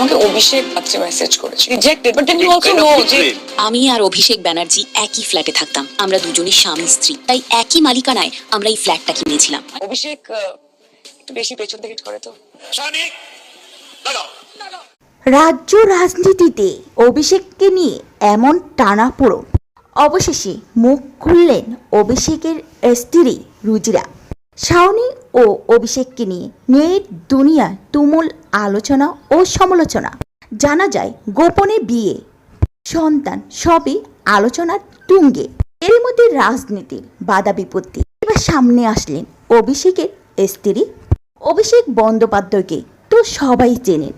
আমাকে অভিষেক পাত্রে মেসেজ করেছে rejected, but then you also know যে আমি আর অভিষেক ব্যানার্জি একই ফ্ল্যাটে থাকতাম। আমরা দুজনই স্বামী স্ত্রী, তাই একই মালিকানায় আমরা এই ফ্ল্যাটটা কিনেছিলাম। অভিষেক একটু বেশি পেছন থেকে করে তো। রাজ্য রাজনীতিতে অভিষেককে নিয়ে এমন টানাপোড়েন, অবশেষে মুখ খুললেন অভিষেকের স্ত্রী রুজিরা। শাওনি ও অভিষেককে নিয়ে নেট দুনিয়া তুমুল আলোচনা ও সমালোচনা। জানা যায় গোপনে বিয়ে, সন্তান সবই আলোচনার তুঙ্গে। এর মধ্যে রাজনীতির বাধা বিপত্তি এবার সামনে আসলেন অভিষেকের স্ত্রী। অভিষেক বন্দ্যোপাধ্যায়কে তো সবাই চেনেন,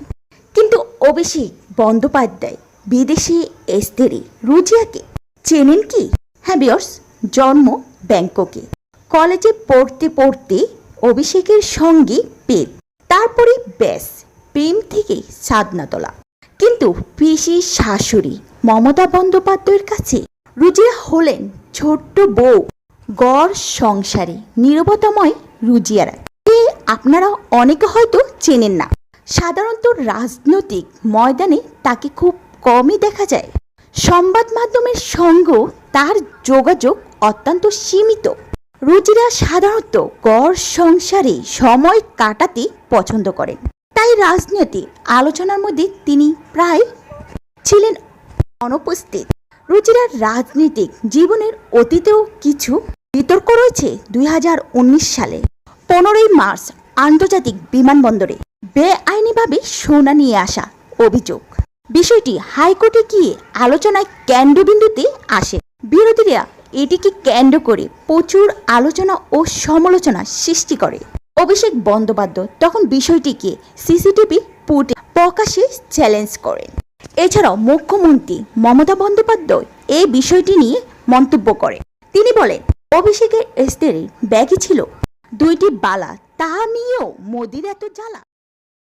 কিন্তু অভিষেক বন্দ্যোপাধ্যায় বিদেশি স্ত্রী রুজিয়াকে চেনেন কি? হ্যাঁ ভিউয়ার্স, জন্ম ব্যাংককে, কলেজে পড়তে পড়তে অভিষেকের সঙ্গে প্রেম, তারপরে ব্যাস প্রেম থেকে সাধনা তোলা। কিন্তু পিসি শাশুড়ি মমতা বন্দ্যোপাধ্যায়ের কাছে রুজিয়া হলেন ছোট্ট বউ, গড় সংসারী নীরবতাময় রুজিয়ারা। আপনারা অনেকে হয়তো চেনেন না। সাধারণত রাজনৈতিক ময়দানে তাকে খুব কমই দেখা যায়। সংবাদ মাধ্যমের সঙ্গেও তার যোগাযোগ অত্যন্ত সীমিত। রুজিরা সাধারণত গড় সংসারে সময় কাটাতে পছন্দ করেন, তাই রাজনীতির আলোচনার মধ্যে তিনি প্রায় ছিলেন অনুপস্থিত। রুজিরার রাজনৈতিক জীবনের অতীতেও কিছু বিতর্ক রয়েছে। 2019 সালে 15ই মার্চ আন্তর্জাতিক বিমানবন্দরে বেআইনিভাবে সোনা নিয়ে আসা অভিযোগ। বিষয়টি হাইকোর্টে গিয়ে আলোচনায় কেন্দ্রবিন্দুতে আসে। বিরোধীরা এটিকে কেন্দ্র করে প্রচুর আলোচনা ও সমালোচনা সৃষ্টি করে। অভিষেক বন্দ্যোপাধ্যায় তখন বিষয়টিকে সিসিটিভি ফুটেজ প্রকাশে চ্যালেঞ্জ করেন। এছাড়াও মুখ্যমন্ত্রী মমতা বন্দ্যোপাধ্যায় এই বিষয়টি নিয়ে মন্তব্য করেন। তিনি বলেন, অভিষেকের স্ত্রীর ব্যাগে ছিল 2টি বালা, তা নিয়েও মোদির এত জ্বালা।